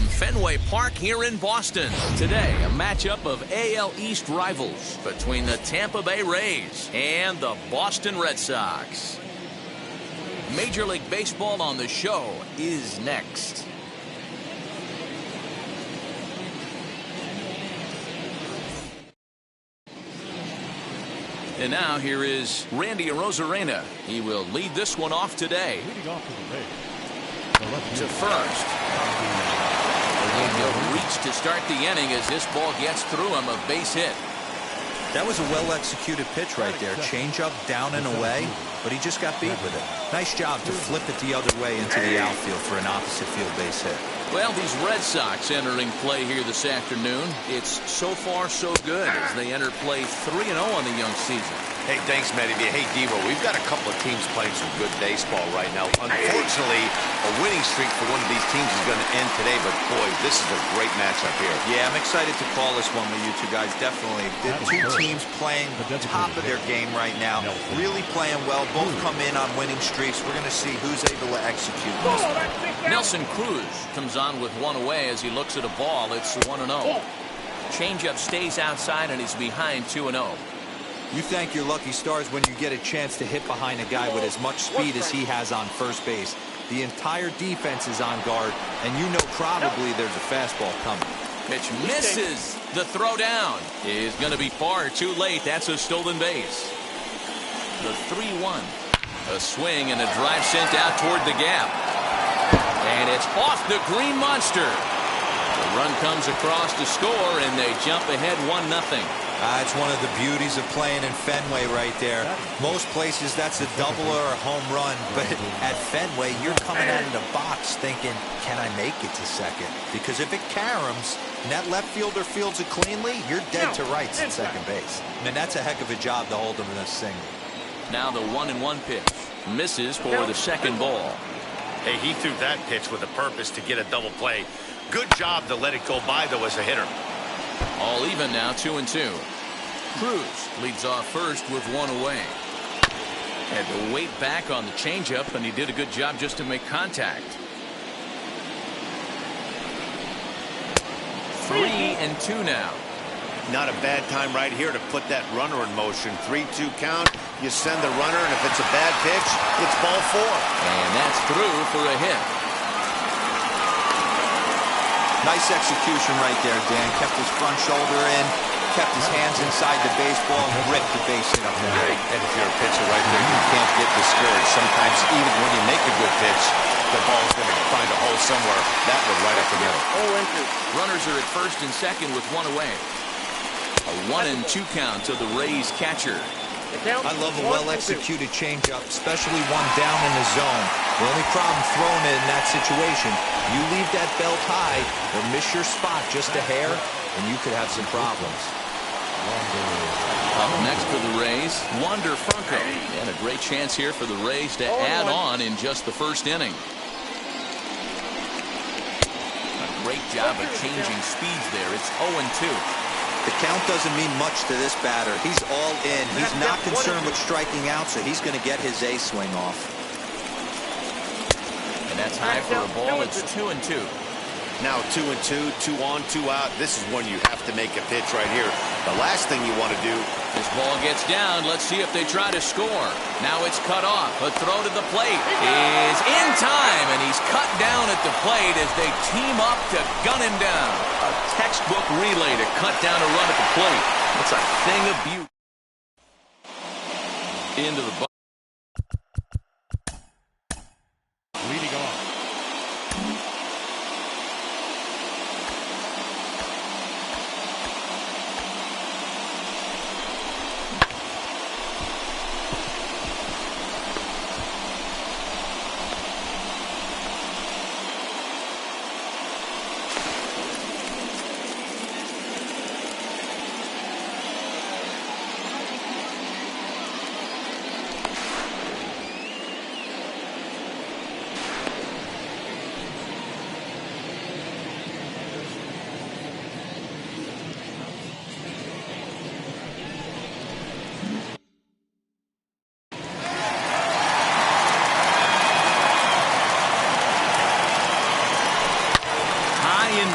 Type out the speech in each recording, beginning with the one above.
from Fenway Park here in Boston. Today, a matchup of AL East rivals between the Tampa Bay Rays and the Boston Red Sox. Major League Baseball on the show is next. And now here is Randy Arozarena. He will lead this one off today. Leading off To first. He'll reach to start the inning as this ball gets through him, a base hit. That was a well-executed pitch right there. Change-up down and away, but he just got beat with it. Nice job to flip it the other way into the outfield for an opposite field base hit. Well, these Red Sox entering play here this afternoon. It's so far so good as they enter play 3-0 on the young season. Hey, thanks, Matty. Hey, Devo, we've got a couple of teams playing some good baseball right now. Unfortunately, a winning streak for one of these teams is going to end today, but boy, this is a great matchup here. Yeah, I'm excited to call this one with you two guys, definitely. The two teams playing top of their game right now, really playing well. Both come in on winning streaks. We're going to see who's able to execute this one. Nelson Cruz comes on with one away as he looks at a ball. It's 1-0. Changeup stays outside and he's behind 2-0. You thank your lucky stars when you get a chance to hit behind a guy with as much speed as he has on first base. The entire defense is on guard, and you know probably there's a fastball coming. Pitch misses. The throw down is going to be far too late. That's a stolen base. The 3-1. A swing and a drive sent out toward the gap. And it's off the Green Monster. The run comes across to score, and they jump ahead 1-0. It's one of the beauties of playing in Fenway right there. Most places that's a double or a home run, but at Fenway you're coming out of the box thinking, can I make it to second? Because if it caroms and that left fielder fields it cleanly, you're dead to rights at second base. And that's a heck of a job to hold them in a single. Now the 1-1 pitch misses for the second ball. Hey, he threw that pitch with a purpose to get a double play. Good job to let it go by, though, as a hitter. All even now, 2-2. Cruz leads off first with one away. Had to wait back on the changeup, and he did a good job just to make contact. 3-2 now. Not a bad time right here to put that runner in motion. 3-2 count. You send the runner, and if it's a bad pitch, it's ball 4. And that's through for a hit. Nice execution right there, Dan. Kept his front shoulder in, kept his hands inside the baseball, and ripped the base hit up there. And if you're a pitcher right there, you can't get discouraged. Sometimes even when you make a good pitch, the ball's going to find a hole somewhere. That was right up the middle. Runners are at first and second with one away. A 1-2 count to the Rays catcher. I love a well-executed changeup, especially one down in the zone. The only problem throwing it in that situation, you leave that belt high or miss your spot just a hair, and you could have some problems. Up next for the Rays, Wander Franco. And a great chance here for the Rays to add on in just the first inning. A great job of changing speeds there. It's 0-2. The count doesn't mean much to this batter. He's all in. He's not concerned with striking out, so he's going to get his A swing off. And that's high for a ball. It's 2-2. Now 2-2, 2 on, 2 out. This is when you have to make a pitch right here. The last thing you want to do. This ball gets down. Let's see if they try to score. Now it's cut off. A throw to the plate is in time, and he's cut down at the plate as they team up to gun him down. A textbook relay to cut down a run at the plate. It's a thing of beauty. Into the box. leading off.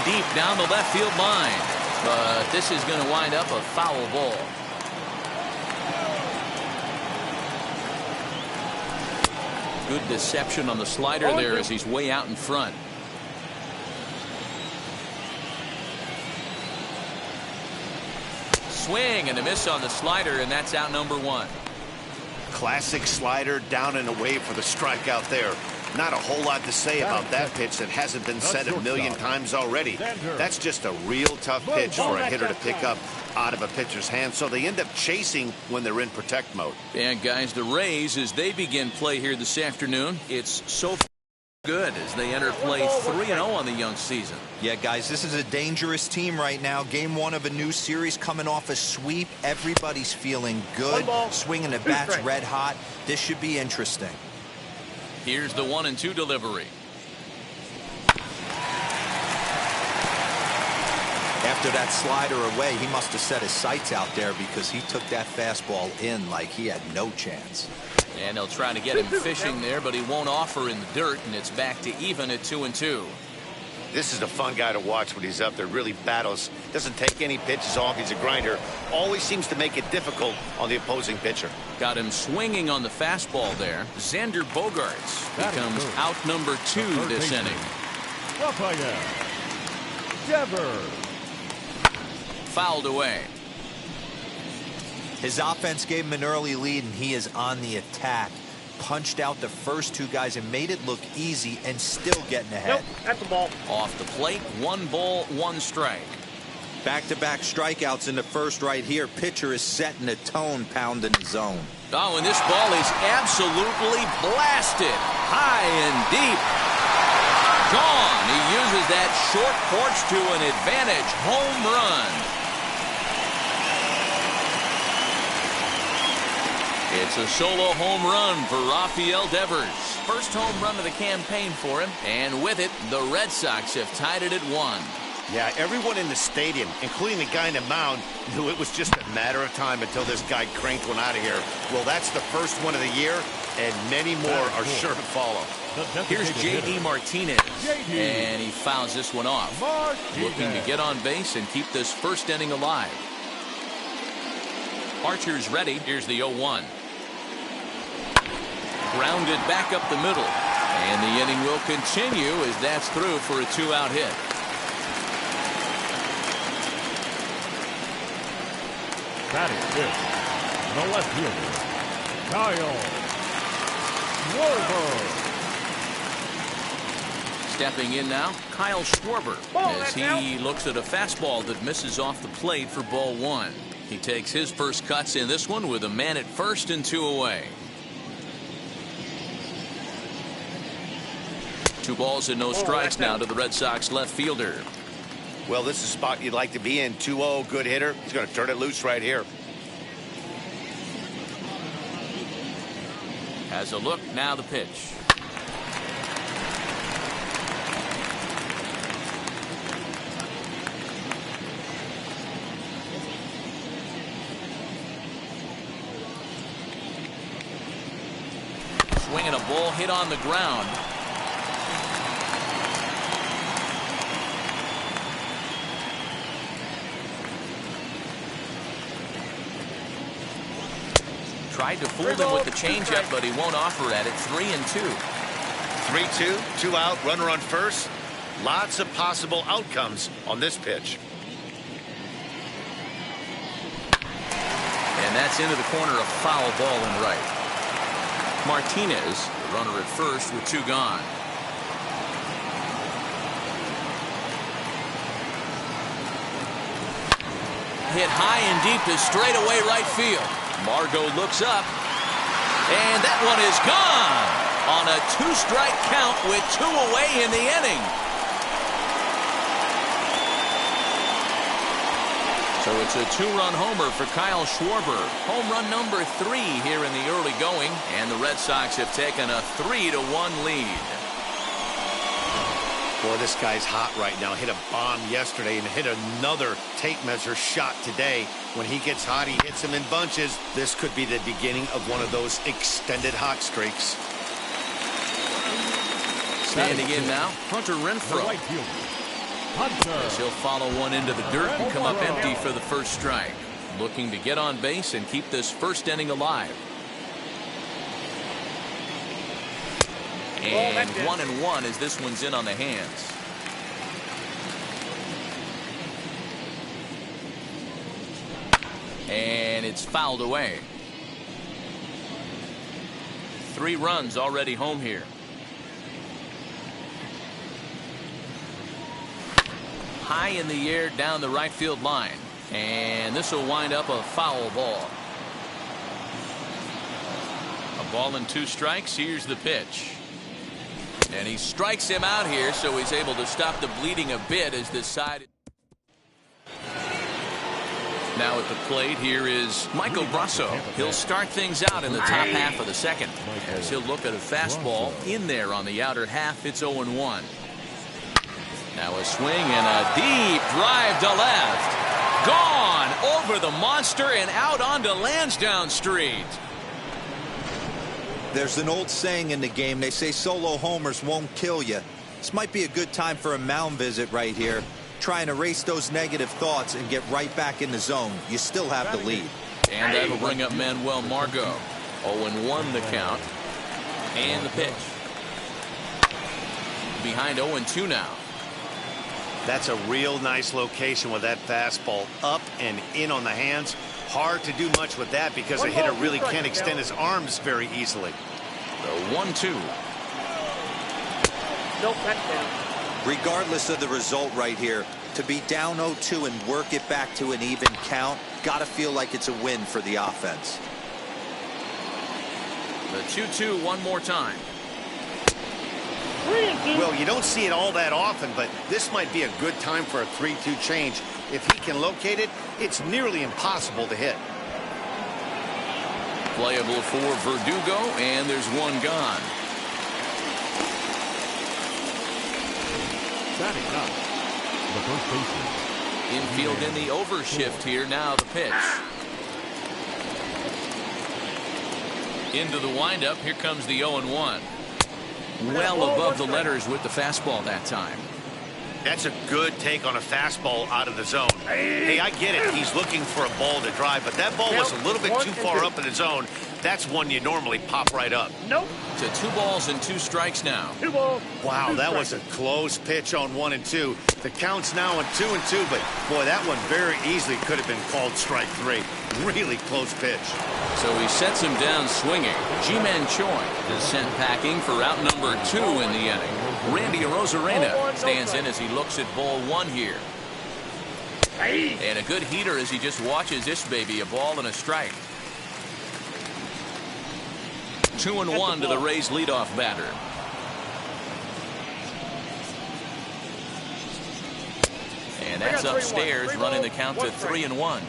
deep down the left field line. But this is going to wind up a foul ball. Good deception on the slider there as he's way out in front. Swing and a miss on the slider, and that's out number one. Classic slider down and away for the strikeout there. Not a whole lot to say about that pitch that hasn't been said a million times already. That's just a real tough pitch for a hitter to pick up out of a pitcher's hand, so they end up chasing when they're in protect mode. And guys, the Rays, as they begin play here this afternoon, it's so good as they enter play 3-0 on the young season. Yeah, guys, this is a dangerous team right now. Game one of a new series, coming off a sweep. Everybody's feeling good, swinging the bats red hot. This should be interesting. Here's the 1-2 delivery. After that slider away, he must have set his sights out there because he took that fastball in like he had no chance. And they'll try to get him fishing there, but he won't offer in the dirt, and it's back to even at 2-2. This is a fun guy to watch when he's up there. Really battles. Doesn't take any pitches off. He's a grinder. Always seems to make it difficult on the opposing pitcher. Got him swinging on the fastball there. Xander Bogaerts becomes out number 2 this inning. Rafael Devers. Fouled away. His offense gave him an early lead, and he is on the attack. Punched out the first two guys and made it look easy and still getting ahead. At the ball. Off the plate, 1 ball, 1 strike. Back-to-back strikeouts in the first right here. Pitcher is setting the tone, pounding the zone. Oh, and this ball is absolutely blasted. High and deep. Gone. He uses that short porch to an advantage home run. It's a solo home run for Rafael Devers. First home run of the campaign for him, and with it, the Red Sox have tied it at 1. Yeah, everyone in the stadium, including the guy in the mound, knew it was just a matter of time until this guy cranked one out of here. Well, that's the first one of the year, and many more are sure to follow. Here's J.D. Martinez, and he fouls this one off. Looking to get on base and keep this first inning alive. Archer's ready. Here's the 0-1. Grounded back up the middle. And the inning will continue as that's through for a 2-out hit. Batting fifth, the left fielder, Kyle Schwarber. Stepping in now, Kyle Schwarber, as he looks at a fastball that misses off the plate for ball 1. He takes his first cuts in this one with a man at first and 2 away. 2 balls and no strikes now to the Red Sox left fielder. Well, this is a spot you'd like to be in. 2-0, good hitter. He's going to turn it loose right here. Has a look, now the pitch. Swinging a ball hit on the ground. Tried to fool him with the changeup, but he won't offer at it. 3-2. 3-2, 2 out, runner on first. Lots of possible outcomes on this pitch. And that's into the corner, a foul ball in right. Martinez, the runner at first with 2 gone. Hit high and deep to straightaway right field. Margot looks up, and that one is gone on a 2-strike count with 2 away in the inning. So it's a 2-run homer for Kyle Schwarber. Home run number 3 here in the early going, and the Red Sox have taken a 3-1 lead. Boy, this guy's hot right now. Hit a bomb yesterday and hit another tape measure shot today. When he gets hot, he hits them in bunches. This could be the beginning of one of those extended hot streaks. Standing in now, Hunter Renfroe. Right fielder, Hunter. As he'll follow one into the dirt and come up empty for the first strike. Looking to get on base and keep this first inning alive. And 1-1 as this one's in on the hands. And it's fouled away. 3 runs already home here. High in the air down the right field line. And this will wind up a foul ball. A ball and 2 strikes. Here's the pitch. And he strikes him out here, so he's able to stop the bleeding a bit as this side. Now at the plate, here is Michael Brasso. He'll start things out in the top half of the second, as he'll look at a fastball in there on the outer half. It's 0-1. Now a swing and a deep drive to left. Gone over the monster and out onto Lansdowne Street. There's an old saying in the game. They say solo homers won't kill you. This might be a good time for a mound visit right here. Try and erase those negative thoughts and get right back in the zone. You still have the lead. And that'll bring up Manuel Margot. 0-1 the count. And the pitch. Behind 0-2 now. That's a real nice location with that fastball up and in on the hands. Hard to do much with that because a hitter really can't extend his arms very easily. The 1-2. Nope, that's down. Regardless of the result right here, to be down 0-2 and work it back to an even count, gotta feel like it's a win for the offense. The 2-2 one more time. Well, you don't see it all that often, but this might be a good time for a 3-2 change. If he can locate it, it's nearly impossible to hit. Playable for Verdugo, and there's one gone. Batting up, the first baseman. Infield in the overshift here. Now the pitch. Into the windup. Here comes the 0-1. Well above the letters with the fastball that time. That's a good take on a fastball out of the zone. Hey, I get it. He's looking for a ball to drive, but that ball was a little bit too far up in the zone. That's one you normally pop right up. Nope. To 2 balls and 2 strikes now. 2 balls. Wow, that was a close pitch on 1-2. The count's now at 2-2, but boy, that one very easily could have been called strike 3. Really close pitch. So he sets him down swinging. Ji-Man Choi is sent packing for out number 2 in the inning. Randy Arozarena stands in as he looks at ball 1 here. And a good heater as he just watches this baby, a ball and a strike. 2-1 to the Rays leadoff batter. And that's upstairs, running the count to 3-1.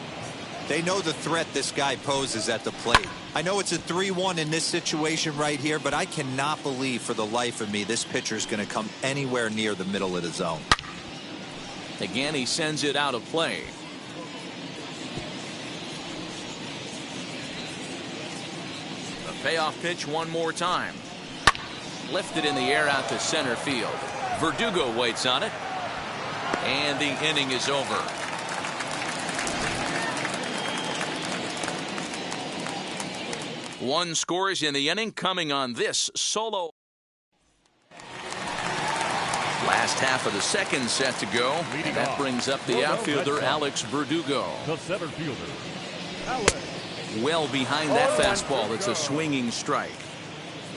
They know the threat this guy poses at the plate. I know it's a 3-1 in this situation right here, but I cannot believe for the life of me this pitcher is going to come anywhere near the middle of the zone. Again, he sends it out of play. A payoff pitch one more time. Lifted in the air out to center field. Verdugo waits on it. And the inning is over. One scores in the inning coming on this solo. Last half of the second set to go. And that brings up the outfielder Alex Verdugo. The center fielder, Alex. Well behind that fastball. It's a swinging strike.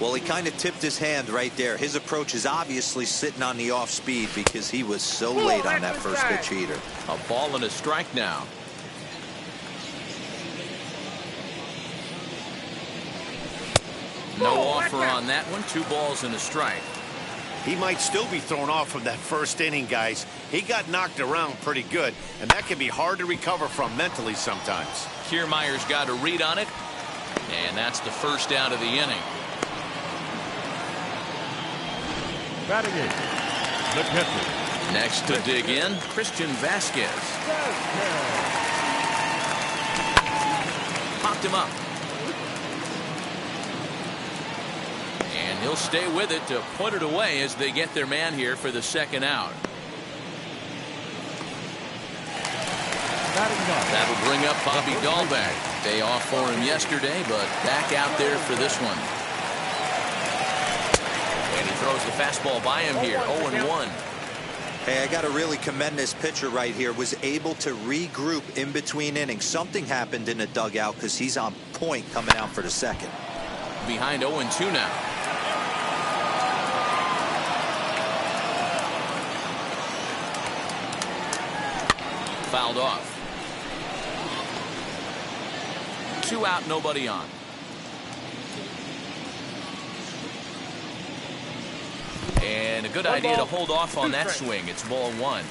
Well, he kind of tipped his hand right there. His approach is obviously sitting on the off speed because he was so late on that first pitch heater. A ball and a strike now. No offer on that one. 2 balls and a strike. He might still be thrown off from that first inning, guys. He got knocked around pretty good, and that can be hard to recover from mentally sometimes. Kiermaier's got a read on it, and that's the first out of the inning. Batting in, the catcher. Next to dig in, Christian Vasquez. Popped him up. And he'll stay with it to put it away as they get their man here for the second out. That'll bring up Bobby Dahlbeck. Day off for him yesterday, but back out there for this one. And he throws the fastball by him here, 0-1. Hey, I got to really commend this pitcher right here. Was able to regroup in between innings. Something happened in the dugout because he's on point coming out for the second. Behind 0-2 now. Fouled off. 2 out, nobody on. And a good idea to hold off on that swing. It's ball 1.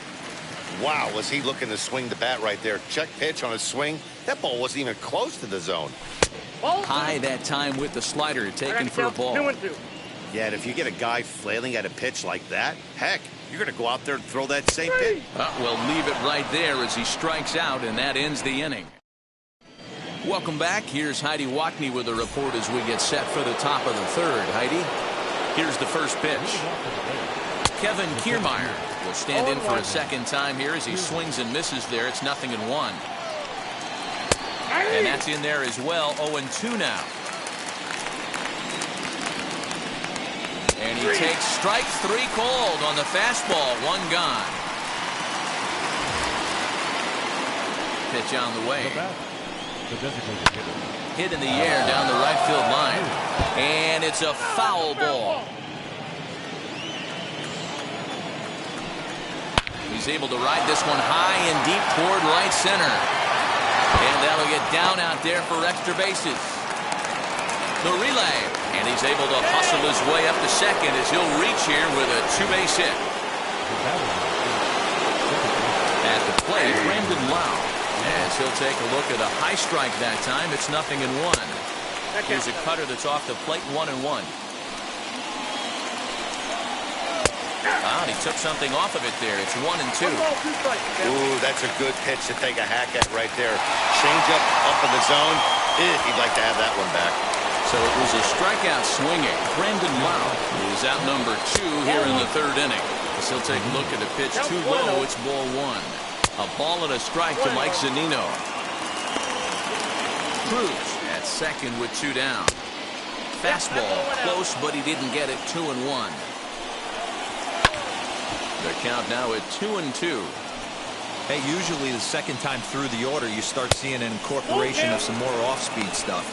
Wow, was he looking to swing the bat right there? Check pitch on his swing. That ball wasn't even close to the zone. High that time with the slider taken for a ball. 2-2. Yeah, and if you get a guy flailing at a pitch like that, heck, you're going to go out there and throw that same pitch. We'll leave it right there as he strikes out, and that ends the inning. Welcome back. Here's Heidi Watney with a report as we get set for the top of the third. Heidi, here's the first pitch. Kevin Kiermaier will stand in for a second time here as he swings and misses there. It's 0-1. And that's in there as well. 0-2 now. And he takes strike 3 called on the fastball. 1 gone. Pitch on the way. Hit in the air down the right field line. And it's a foul ball. He's able to ride this one high and deep toward right center. And that'll get down out there for extra bases. The relay. And he's able to hustle his way up to second as he'll reach here with a 2-base hit. At the plate, Brandon Lowe. As he'll take a look at a high strike that time. It's 0-1. Here's a cutter that's off the plate, 1-1. He took something off of it there. It's 1-2. Ooh, that's a good pitch to take a hack at right there. Change up in the zone. He'd like to have that one back. So it was a strikeout swinging. Brandon Lowe is out number 2 here in the third inning. As he'll take a look at a pitch too low. It's ball 1. A ball and a strike to Mike Zunino. Cruz at second with 2 down. Fastball close, but he didn't get it. 2-1. The count now at 2-2. Hey, usually the second time through the order, you start seeing an incorporation of some more off-speed stuff.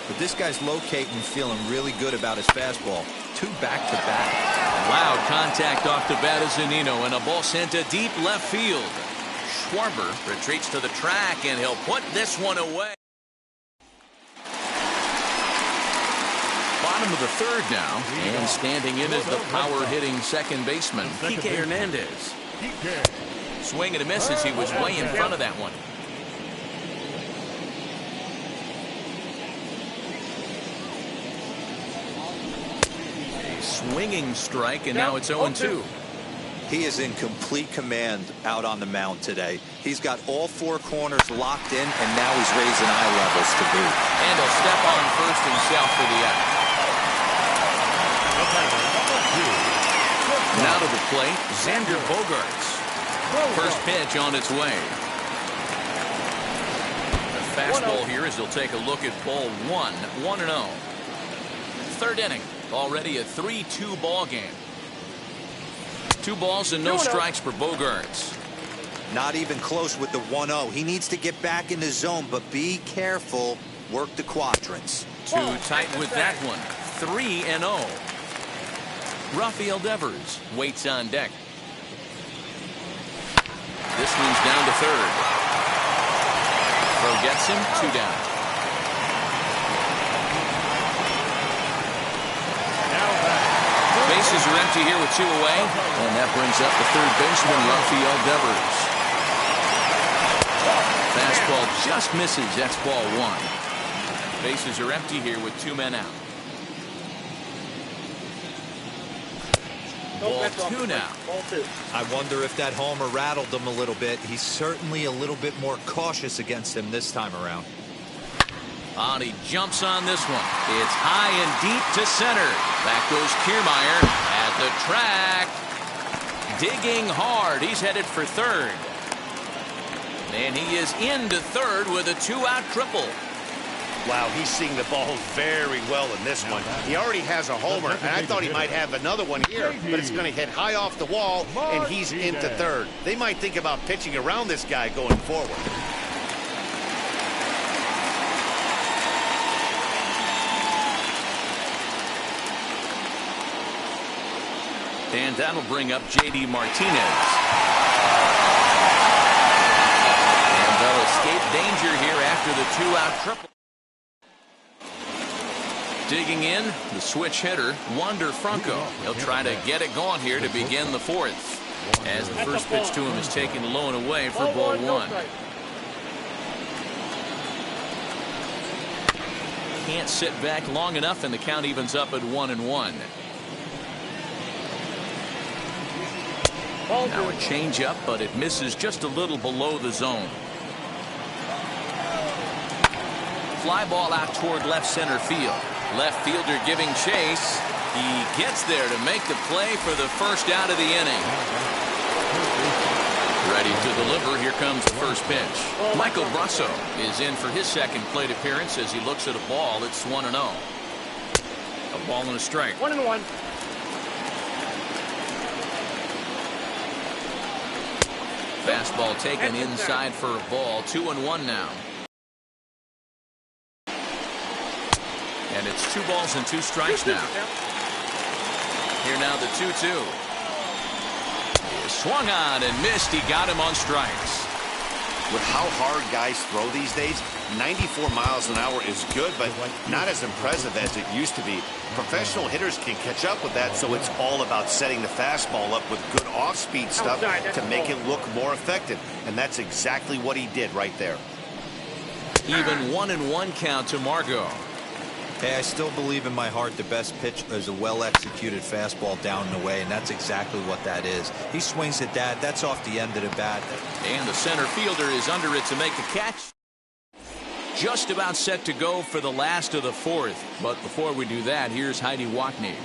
But this guy's locating and feeling really good about his fastball. 2 back-to-back. Loud contact off the bat of Zunino, and a ball sent to deep left field. Schwarber retreats to the track, and he'll put this one away. Bottom of the third now, and standing in is the power-hitting second baseman, Kike Hernandez. Swing and a miss as he was way in front of that one. A swinging strike, and now it's 0-2. He is in complete command out on the mound today. He's got all 4 corners locked in, and now he's raising eye levels to boot. And he'll step on first himself for the out. Now to the plate, Xander Bogaerts. First pitch on its way. The fastball here as he'll take a look at ball 1, 1-0. Third inning, already a 3-2 ball game. 2 balls and no strikes for Bogaerts. Not even close with the 1-0. He needs to get back in the zone, but be careful. Work the quadrants. Too tight with that one. 3-0. Rafael Devers waits on deck. This one's down to third. Throw gets him, 2 down. Bases are empty here with 2 away, and that brings up the third baseman, Rafael Devers. Fastball just misses. That's ball 1. Bases are empty here with 2 men out. Ball 2 now. I wonder if that homer rattled him a little bit. He's certainly a little bit more cautious against him this time around. And he jumps on this one. It's high and deep to center. Back goes Kiermaier at the track. Digging hard. He's headed for third. And he is into third with a 2-out triple. Wow, he's seeing the ball very well in this one. He already has a homer, and I thought he might have another one here, but it's going to hit high off the wall, and he's into third. They might think about pitching around this guy going forward. And that'll bring up J.D. Martinez. And they'll escape danger here after the 2-out triple. Digging in, the switch hitter, Wander Franco. He'll try to get it going here to begin the fourth. As the first pitch to him is taken low and away for ball one. Can't sit back long enough, and the count evens up at 1-1. Now a changeup, but it misses just a little below the zone. Fly ball out toward left center field. Left fielder giving chase. He gets there to make the play for the first out of the inning. Ready to deliver. Here comes the first pitch. Michael Brasso is in for his second plate appearance as he looks at a ball. It's 1-0. A ball and a strike. 1-1. Fastball taken inside for a ball. 2-1 now. And it's 2 balls and 2 strikes now. Here now the 2-2. He swung on and missed. He got him on strikes. With how hard guys throw these days, 94 miles an hour is good, but not as impressive as it used to be. Professional hitters can catch up with that, so it's all about setting the fastball up with good off-speed stuff to make it look more effective. And that's exactly what he did right there. Even 1-1 count to Margot. Hey, I still believe in my heart the best pitch is a well-executed fastball down and away, and that's exactly what that is. He swings at that. That's off the end of the bat. And the center fielder is under it to make the catch. Just about set to go for the last of the fourth. But before we do that, here's Heidi Watney.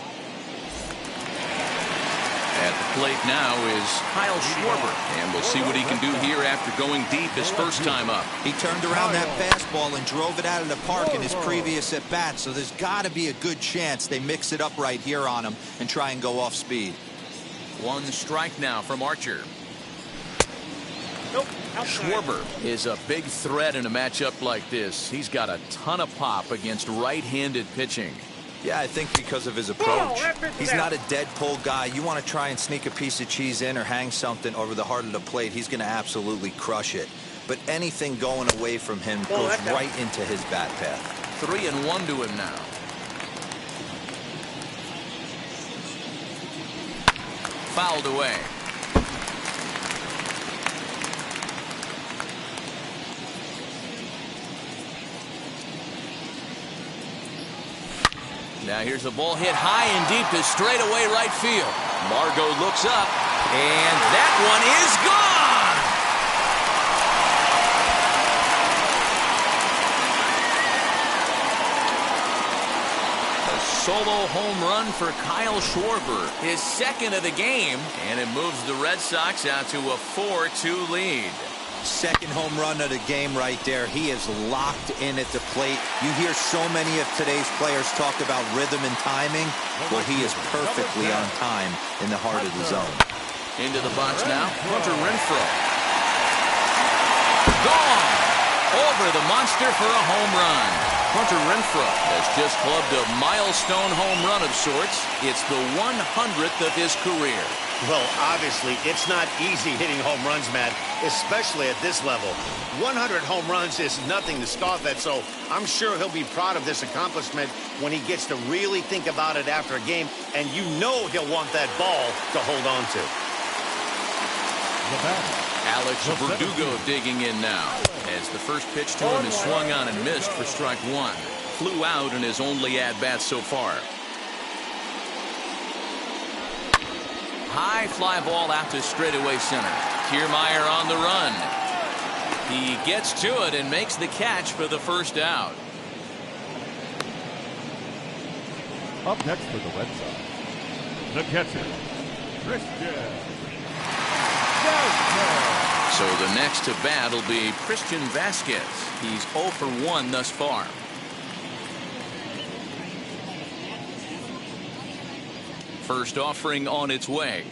At the plate now is Kyle Schwarber, and we'll see what he can do here after going deep his first time up. He turned around that fastball and drove it out of the park in his previous at-bat, so there's got to be a good chance they mix it up right here on him and try and go off speed. 1 strike now from Archer. Schwarber is a big threat in a matchup like this. He's got a ton of pop against right-handed pitching. Yeah, I think because of his approach. He's not a dead pull guy. You want to try and sneak a piece of cheese in or hang something over the heart of the plate, he's going to absolutely crush it. But anything going away from him goes right into his bat path. 3-1 to him now. Fouled away. Now here's a ball hit high and deep to straightaway right field. Margot looks up, and that one is gone. A solo home run for Kyle Schwarber, his second of the game, and it moves the Red Sox out to a 4-2 lead. Second home run of the game right there. He is locked in at the plate. You hear so many of today's players talk about rhythm and timing. Well, he is perfectly on time in the heart of the zone. Into the box now, Hunter Renfroe. Gone! Over the monster for a home run. Hunter Renfroe has just clubbed a milestone home run of sorts. It's the 100th of his career. Well, obviously, it's not easy hitting home runs, Matt, especially at this level. 100 home runs is nothing to scoff at, so I'm sure he'll be proud of this accomplishment when he gets to really think about it after a game, and you know he'll want that ball to hold on to. Alex Verdugo digging in now, as the first pitch to him is swung on and missed for strike 1. Flew out in his only at-bat so far. High fly ball out to straightaway center. Kiermaier on the run. He gets to it and makes the catch for the first out. Up next for the Red Sox, the catcher, Christian Jasper. So the next to bat will be Christian Vasquez. He's 0 for 1 thus far. First offering on its way.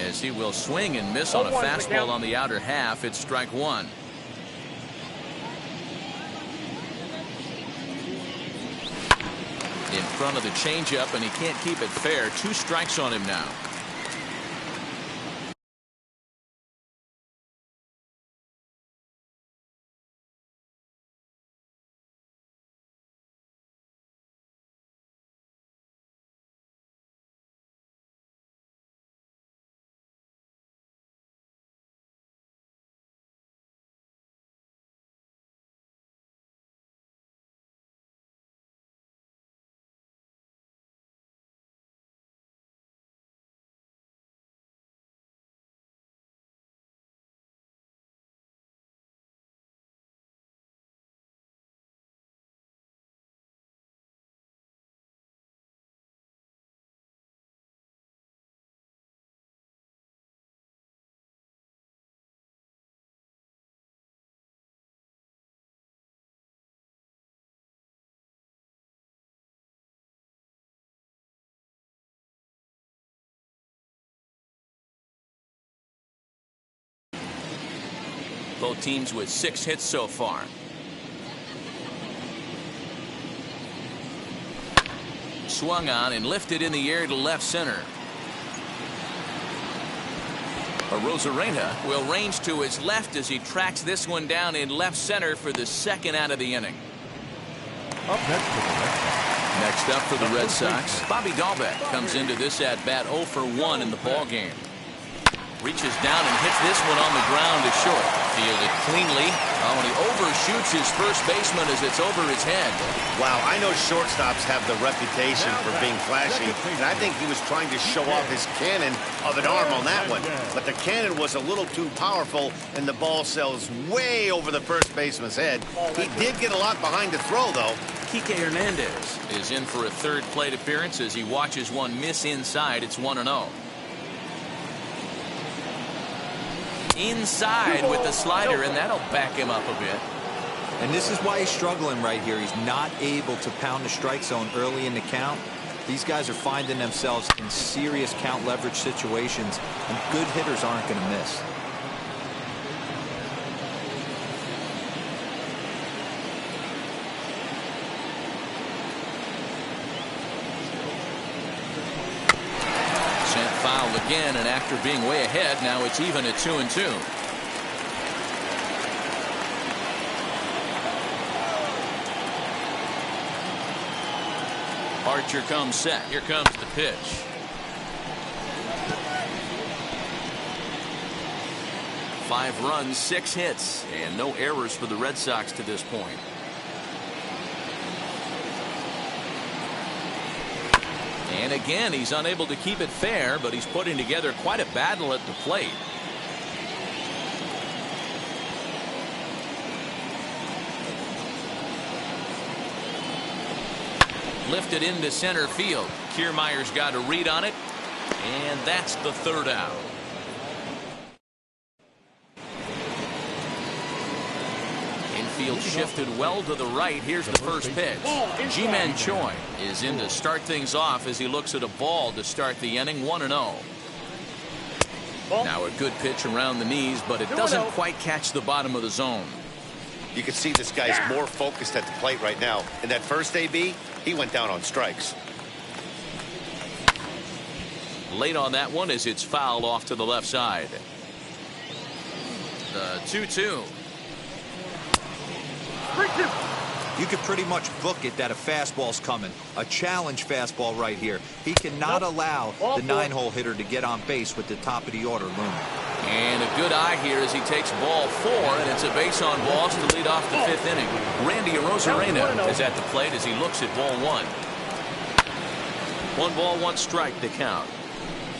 As he will swing and miss on a fastball on the outer half. It's strike one. In front of the changeup, and he can't keep it fair. 2 strikes on him now. Both teams with 6 hits so far. Swung on and lifted in the air to left center. Arozarena will range to his left as he tracks this one down in left center for the second out of the inning. Next up for the Red Sox, Bobby Dalbec comes into this at bat 0 for 1 in the ball game. Reaches down and hits this one on the ground to short. Fielded cleanly. When he overshoots his first baseman as it's over his head. Wow, I know shortstops have the reputation for being flashy, and I think he was trying to show off his cannon of an arm on that one. But the cannon was a little too powerful, and the ball sails way over the first baseman's head. He did get a lot behind the throw, though. Kike Hernandez is in for a third plate appearance as he watches one miss inside. It's 1-0. Inside with the slider, and that'll back him up a bit. And this is why he's struggling right here. He's not able to pound the strike zone early in the count. These guys are finding themselves in serious count leverage situations, and good hitters aren't going to miss. Foul again, and after being way ahead, now it's even at 2-2. Archer comes set. Here comes the pitch. Five runs, 6 hits, and no errors for the Red Sox to this point. And again, he's unable to keep it fair, but he's putting together quite a battle at the plate. Lifted into center field. Kiermaier's got a read on it, and that's the third out. Infield shifted well to the right. Here's the first pitch. Ji-Man Choi is in to start things off as he looks at a ball to start the inning. 1-0. Now a good pitch around the knees, but it doesn't quite catch the bottom of the zone. You can see this guy's more focused at the plate right now. In that first AB, he went down on strikes. Late on that one as it's fouled off to the left side. The 2-2. You could pretty much book it that a fastball's coming. A challenge fastball right here. He cannot allow the 9-hole hitter to get on base with the top of the order looming. And a good eye here as he takes ball 4, and it's a base on balls to lead off the 5th inning. Randy Arozarena is at the plate as he looks at ball 1. 1 ball, 1 strike to count.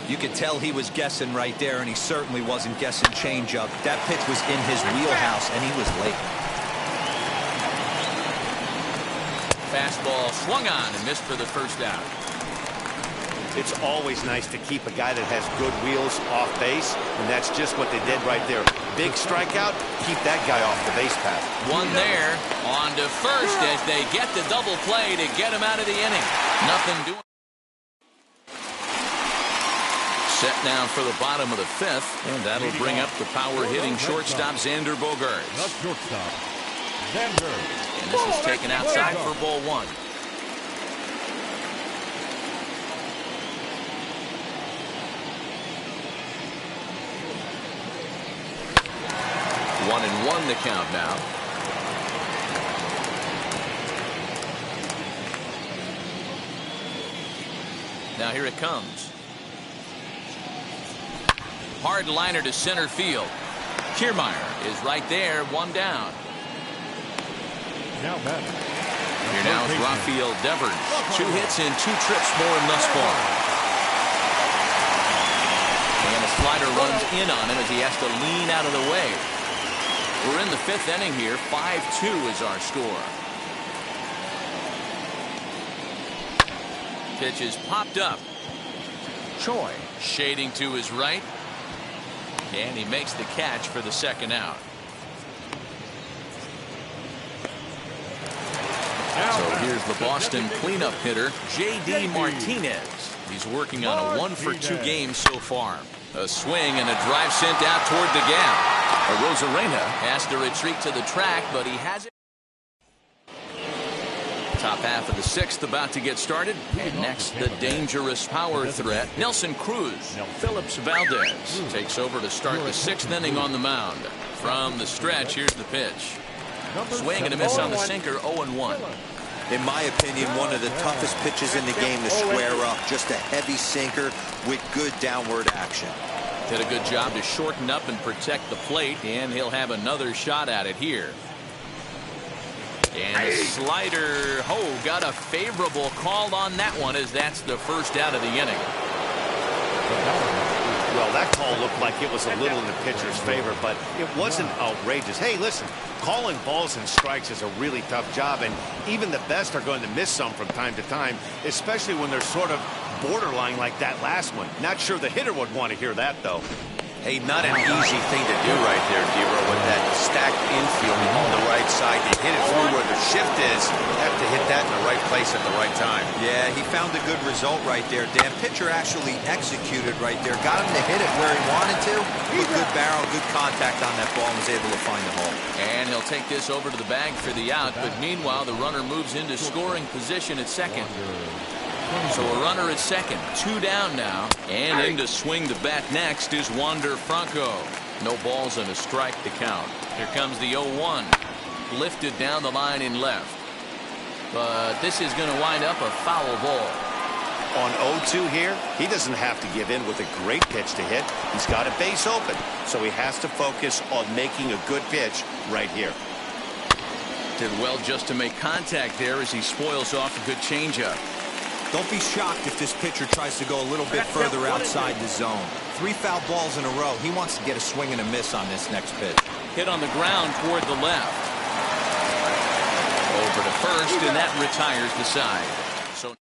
You could tell he was guessing right there, and he certainly wasn't guessing changeup. That pitch was in his wheelhouse, and he was late. Fastball swung on and missed for the first out. It's always nice to keep a guy that has good wheels off base, and that's just what they did right there. Big strikeout, keep that guy off the base path. One there, on to first as they get the double play to get him out of the inning. Nothing doing. Set now for the bottom of the fifth, and that'll bring up the power-hitting shortstop Xander Bogaerts. The shortstop, Xander. And this is taken outside for ball one. One and one the count now. Now here it comes. Hard liner to center field. Kiermaier is right there, one down. Now batting. Here now is Rafael Devers. 2 hits and 2 trips for him thus far. And a slider runs in on him as he has to lean out of the way. We're in the 5th inning here. 5-2 is our score. Pitch is popped up. Choi shading to his right. And he makes the catch for the second out. So here's the Boston cleanup hitter, J.D. Martinez. He's working on a 1-for-2 game so far. A swing and a drive sent out toward the gap. Arozarena has to retreat to the track, but he has it. Top half of the 6th about to get started. And next, the dangerous power threat, Nelson Cruz. Phillips Valdez takes over to start the 6th inning on the mound. From the stretch, here's the pitch. Swing and a miss on the sinker, 0-1. In my opinion, one of the toughest pitches in the game to square up. Just a heavy sinker with good downward action. Did a good job to shorten up and protect the plate, and he'll have another shot at it here. And a slider. Oh, got a favorable call on that one as that's the first out of the inning. Well, that call looked like it was a little in the pitcher's favor, but it wasn't outrageous. Hey, listen, calling balls and strikes is a really tough job, and even the best are going to miss some from time to time, especially when they're sort of borderline like that last one. Not sure the hitter would want to hear that, though. Hey, not an easy thing to do right there, Dero, with that stacked infield on the right side. To hit it through where the shift is, have to hit that in the right place at the right time. Yeah, he found a good result right there, Dan. Pitcher actually executed right there. Got him to hit it where he wanted to. With good barrel, good contact on that ball, and was able to find the hole. And he'll take this over to the bag for the out, but meanwhile, the runner moves into scoring position at second. So a runner at second, 2 down now, and in to swing the bat next is Wander Franco. No balls and a strike to count. Here comes the 0-1, lifted down the line in left, but this is going to wind up a foul ball. On 0-2 here, he doesn't have to give in with a great pitch to hit. He's got a base open, so he has to focus on making a good pitch right here. Did well just to make contact there as he spoils off a good changeup. Don't be shocked if this pitcher tries to go a little bit further outside the zone. 3 foul balls in a row. He wants to get a swing and a miss on this next pitch. Hit on the ground toward the left. Over to first, and that retires the side. So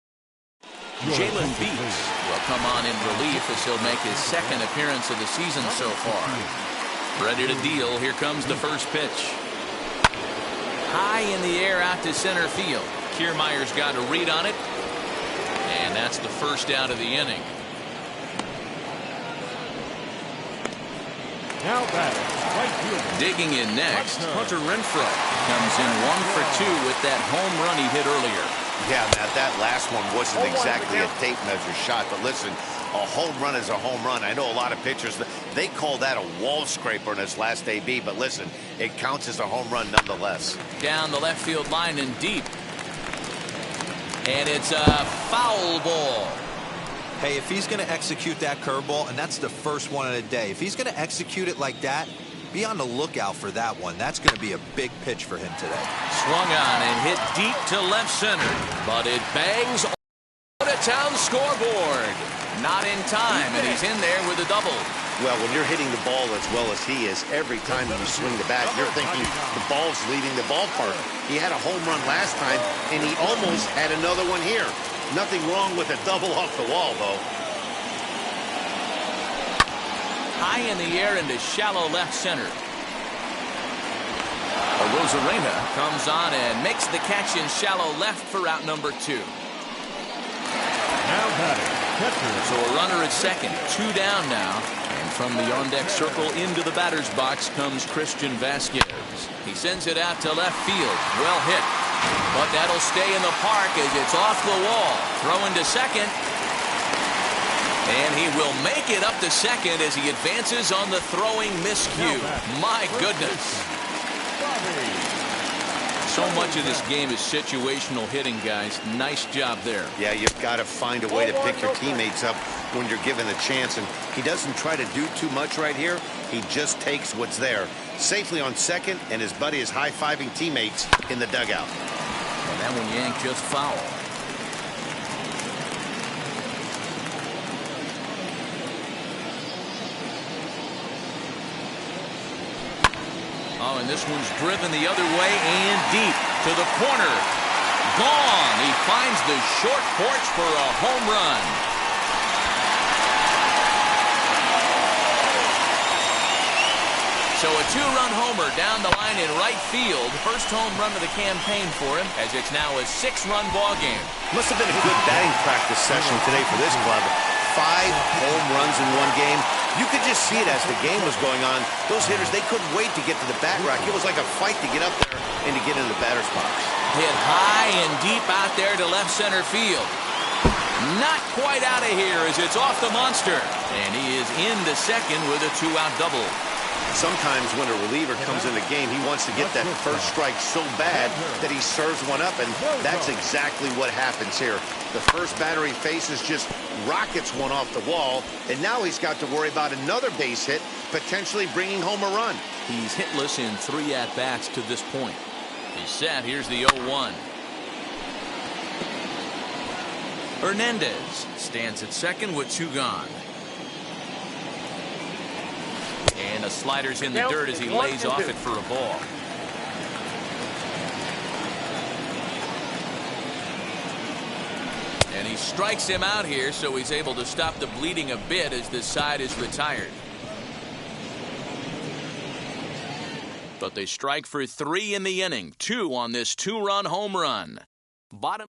Jalen Beeks will come on in relief as he'll make his 2nd appearance of the season so far. Ready to deal. Here comes the first pitch. High in the air out to center field. Kiermaier's got a read on it. And that's the first out of the inning. Now batting, right fielder. Digging in next, Hunter Renfroe comes in 1-for-2 with that home run he hit earlier. Yeah, Matt, that last one wasn't exactly a tape measure shot, but listen, a home run is a home run. I know a lot of pitchers, they call that a wall scraper in his last AB, but listen, it counts as a home run nonetheless. Down the left field line and deep. And it's a foul ball. Hey, if he's going to execute that curveball, and that's the first one of the day, if he's going to execute it like that, be on the lookout for that one. That's going to be a big pitch for him today. Swung on and hit deep to left center, but it bangs on the town scoreboard. Not in time, and he's in there with a double. Well, when you're hitting the ball as well as he is, every time you swing the bat, you're thinking the ball's leaving the ballpark. He had a home run last time, and he almost had another one here. Nothing wrong with a double off the wall, though. High in the air into shallow left center. Arozarena comes on and makes the catch in shallow left for out number 2. Now batting, catcher. So a runner at second, 2 down now. And from the on-deck circle into the batter's box comes Christian Vasquez. He sends it out to left field. Well hit. But that'll stay in the park as it's off the wall. Throwing to second. And he will make it up to second as he advances on the throwing miscue. My goodness. So much of this game is situational hitting, guys. Nice job there. Yeah, you've got to find a way to pick your teammates up when you're given the chance. And he doesn't try to do too much right here. He just takes what's there. Safely on second, and his buddy is high-fiving teammates in the dugout. And that one yanked just foul. Oh, and this one's driven the other way and deep to the corner. Gone. He finds the short porch for a home run. So a 2-run homer down the line in right field. First home run of the campaign for him, as it's now a 6-run ball game. Must have been a good batting practice session today for this club. 5 home runs in one game. You could just see it as the game was going on. Those hitters, they couldn't wait to get to the bat rack. It was like a fight to get up there and to get into the batter's box. Hit high and deep out there to left center field. Not quite out of here as it's off the monster. And he is into second with a 2-out double. Sometimes when a reliever comes in the game, he wants to get that first strike so bad that he serves one up, and that's exactly what happens here. The first batter he faces just rockets one off the wall, and now he's got to worry about another base hit, potentially bringing home a run. He's hitless in 3 at-bats to this point. He's set. Here's the 0-1. Hernandez stands at second with 2 gone. And the slider's in the dirt as he lays off it for a ball. And he strikes him out here, so he's able to stop the bleeding a bit as this side is retired. But they strike for 3 in the inning. 2 on this 2-run home run. Bottom.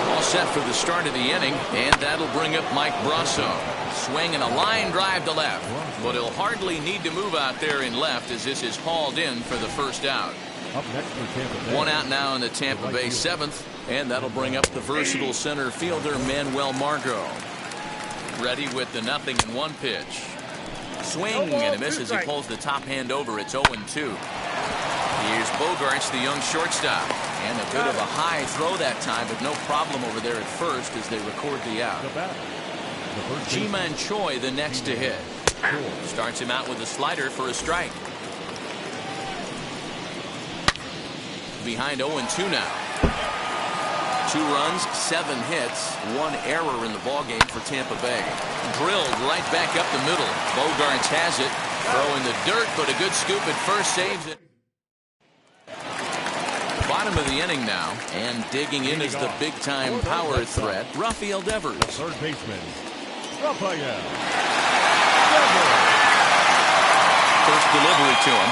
All set for the start of the inning, and that'll bring up Mike Brasso. Swing and a line drive to left, but he'll hardly need to move out there in left as this is hauled in for the first out. Up next for Tampa Bay. 1 out now in the Tampa Bay 7th, and that'll bring up the versatile center fielder Manuel Margot. Ready with the 0-1 pitch. Swing and a miss as he pulls the top hand over. It's 0-2. Here's Bogaerts, the young shortstop, and a bit of a high throw that time, but no problem over there at first as they record the out. Ji-Man Choi the next to hit. Starts him out with a slider for a strike. Behind 0-2 now. 2 runs, 7 hits, 1 error in the ballgame for Tampa Bay. Drilled right back up the middle. Bogaerts has it. Throw in the dirt, but a good scoop at first saves it. Bottom of the inning now, and digging in is the big-time power threat, Rafael Devers. Third baseman, Rafael. First delivery to him.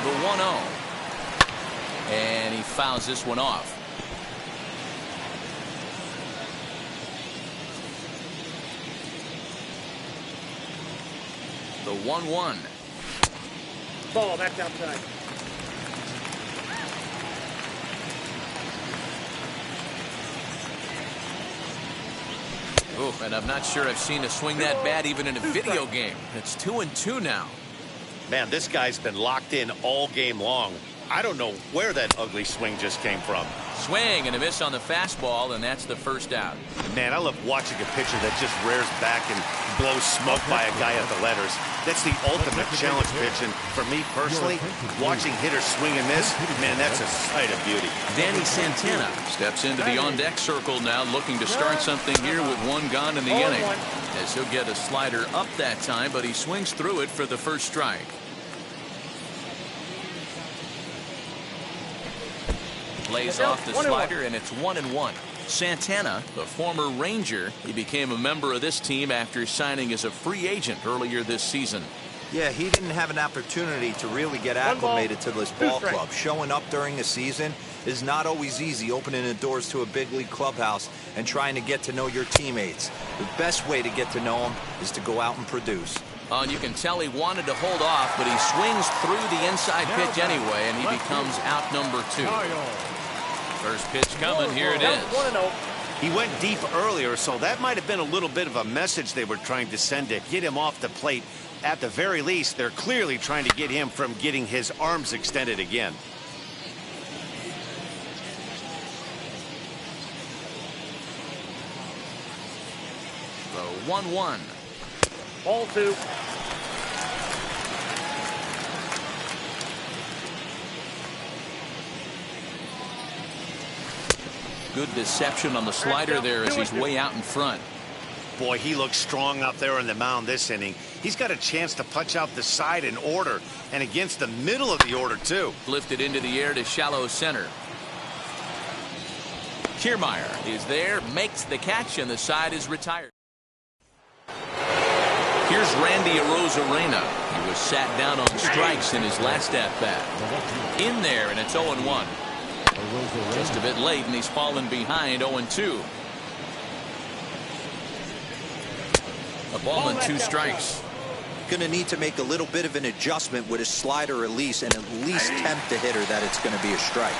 The 1-0. And he fouls this one off. The 1-1. Ball, that's outside. Oh, and I'm not sure I've seen a swing that bad even in a video game. It's 2-2 now. Man, this guy's been locked in all game long. I don't know where that ugly swing just came from. Swing and a miss on the fastball, and that's the first out. Man, I love watching a pitcher that just rears back and blows smoke by a guy at the letters. That's the ultimate challenge pitch, and for me personally, watching hitters swing and miss, man, that's a sight of beauty. Danny Santana steps into the on-deck circle now, looking to start something here with one gone in the inning. As he'll get a slider up that time, but he swings through it for the first strike. Lays off the slider, and it's 1-1. Santana, the former Ranger, he became a member of this team after signing as a free agent earlier this season. Yeah, he didn't have an opportunity to really get acclimated to this ball club. Showing up during the season is not always easy, opening the doors to a big league clubhouse and trying to get to know your teammates. The best way to get to know them is to go out and produce. And you can tell he wanted to hold off, but he swings through the inside pitch anyway, and he becomes out number 2. First pitch coming, here it is. He went deep earlier, so that might have been a little bit of a message they were trying to send to get him off the plate. At the very least, they're clearly trying to get him from getting his arms extended again. So 1-1. Ball 2. Good deception on the slider there as he's way out in front. Boy, he looks strong out there on the mound this inning. He's got a chance to punch out the side in order, and against the middle of the order, too. Lifted into the air to shallow center. Kiermaier is there, makes the catch, and the side is retired. Here's Randy Arozarena. He was sat down on strikes in his last at-bat. In there, and it's 0-1. Just a bit late, and he's fallen behind 0-2. A ball and 2 strikes. Going to need to make a little bit of an adjustment with his slider release and at least tempt the hitter that it's going to be a strike.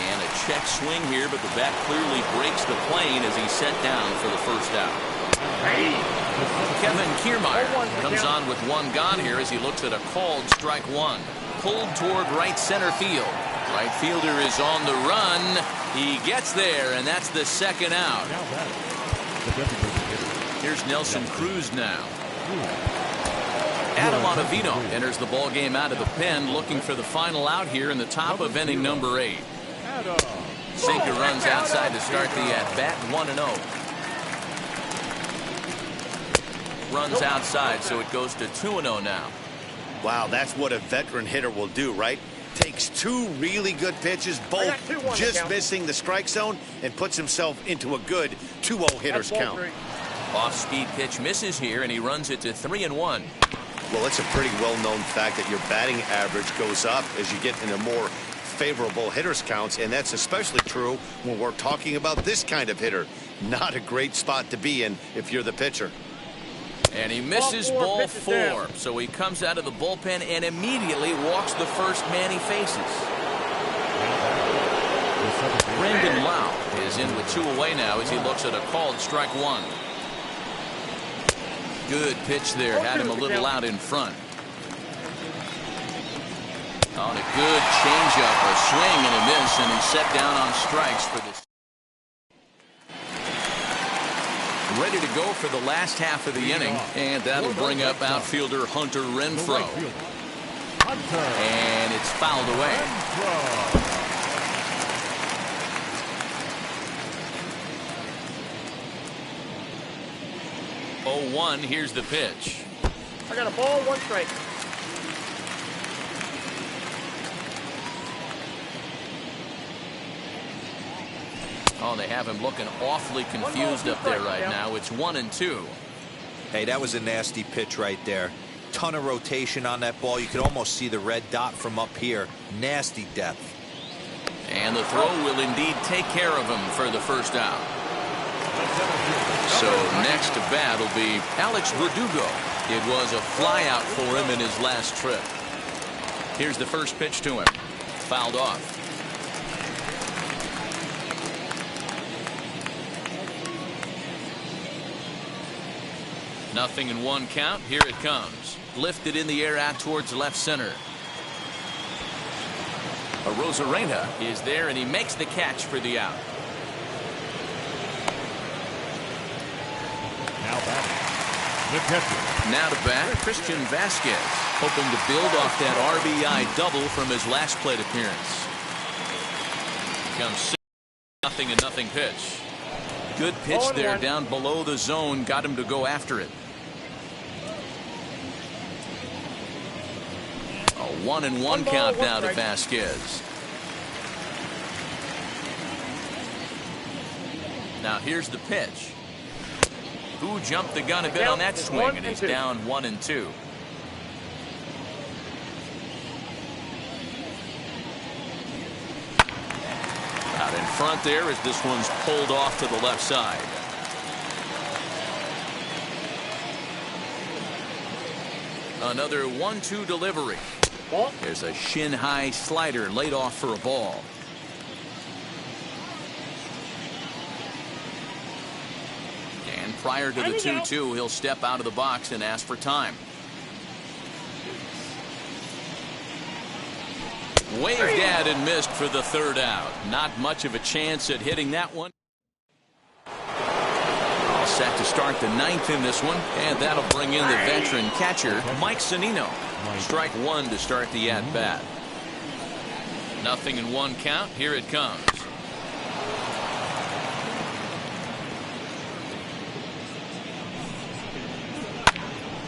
And a check swing here, but the bat clearly breaks the plane as he's set down for the first out. Kevin Kiermaier comes on with 1 gone here as he looks at a called strike 1. Pulled toward right center field. Right fielder is on the run. He gets there, and that's the second out. Here's Nelson Cruz now. Adam Ottavino enters the ball game out of the pen, looking for the final out here in the top of inning number 8. Sinker runs outside to start the at-bat, 1-0. Runs outside, so it goes to 2-0 now. Wow, that's what a veteran hitter will do, right? Takes 2 really good pitches, both just missing the strike zone, and puts himself into a good 2-0 hitter's count. Off-speed pitch misses here, and he runs it to 3-1. Well, it's a pretty well-known fact that your batting average goes up as you get into more favorable hitters counts, and that's especially true when we're talking about this kind of hitter. Not a great spot to be in if you're the pitcher. And he misses ball 4, so he comes out of the bullpen and immediately walks the first man he faces. Brandon Lau is in with 2 away now as he looks at a called strike 1. Good pitch there, had him a little out in front. On a good changeup, a swing and a miss, and he's set down on strikes for this. Ready to go for the last half of the inning, and that'll bring up outfielder Hunter Renfroe. And it's fouled away. 0-1, here's the pitch. I got a ball, 1 strike. Oh, they have him looking awfully confused up there right now. It's 1-2. Hey, that was a nasty pitch right there. Ton of rotation on that ball. You could almost see the red dot from up here. Nasty depth. And the throw will indeed take care of him for the first out. So next to bat will be Alex Verdugo. It was a flyout for him in his last trip. Here's the first pitch to him. Fouled off. Nothing in 1 count. Here it comes. Lifted in the air out towards left center. Arozarena is there, and he makes the catch for the out. Now batting, the catcher. Now to bat, Christian Vasquez, hoping to build off that RBI double from his last plate appearance. Comes 6-0 pitch. Good pitch there down below the zone, got him to go after it. A 1-1 count now to Vasquez. Now here's the pitch. Who jumped the gun a bit on that swing, and he's down 1-2. Out in front there as this one's pulled off to the left side. Another 1-2 delivery. There's a shin-high slider laid off for a ball. And prior to the 2-2, he'll step out of the box and ask for time. Waved at and missed for the third out. Not much of a chance at hitting that one. All set to start the ninth in this one, and that'll bring in the veteran catcher, Mike Zunino. Strike one to start the at-bat. 0-1 count. Here it comes.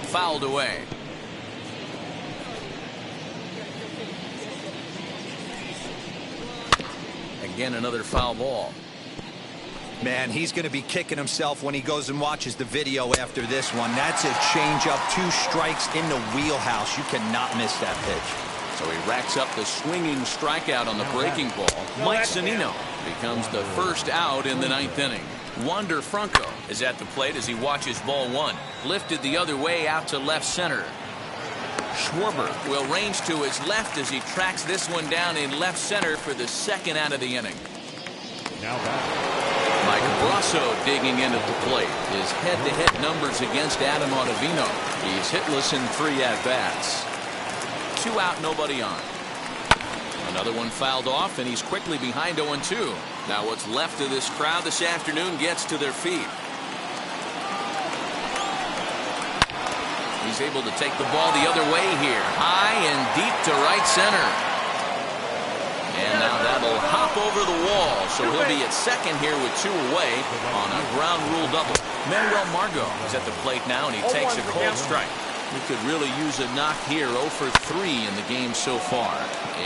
Fouled away. Again, another foul ball. Man, he's going to be kicking himself when he goes and watches the video after this one. That's a changeup, 2 strikes in the wheelhouse. You cannot miss that pitch. So he racks up the swinging strikeout on the breaking ball. Mike Zunino becomes the first out in the ninth inning. Wander Franco is at the plate as he watches ball one. Lifted the other way out to left center. Schwarber will range to his left as he tracks this one down in left center for the second out of the inning. Now back. Mike Brasso digging in at the plate. His head-to-head numbers against Adam Ottavino. He's hitless in 3 at-bats. 2 out, nobody on. Another one fouled off, and he's quickly behind 0-2. Now what's left of this crowd this afternoon gets to their feet. He's able to take the ball the other way here. High and deep to right center. And now that'll hop over the wall, so he'll be at second here with 2 away on a ground rule double. Manuel Margot is at the plate now, and he takes a cold strike. We could really use a knock here. 0 for 3 in the game so far.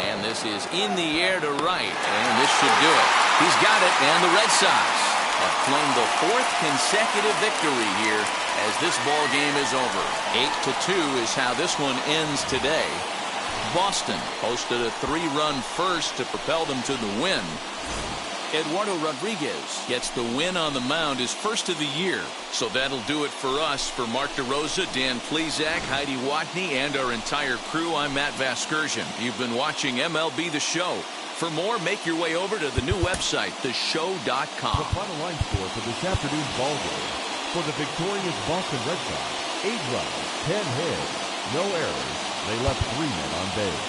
And this is in the air to right, and this should do it. He's got it, and the Red Sox have claimed the 4th consecutive victory here as this ball game is over. 8-2 is how this one ends today. Boston posted a 3-run first to propel them to the win. Eduardo Rodriguez gets the win on the mound, his first of the year. So that'll do it for us. For Mark DeRosa, Dan Plesac, Heidi Watney, and our entire crew, I'm Matt Vasgersian. You've been watching MLB The Show. For more, make your way over to the new website, theshow.com. The final line score for this afternoon's ball game. For the victorious Boston Red Sox, 8 runs, 10 hits, no errors. They left 3 men on base.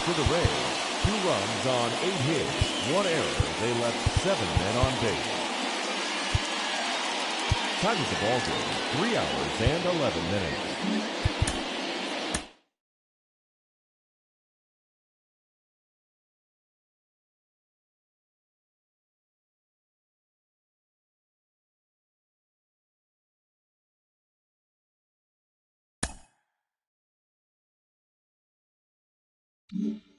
For the Rays, 2 runs on 8 hits, 1 error. They left 7 men on base. Time of the ball game, 3 hours and 11 minutes. Mm-hmm.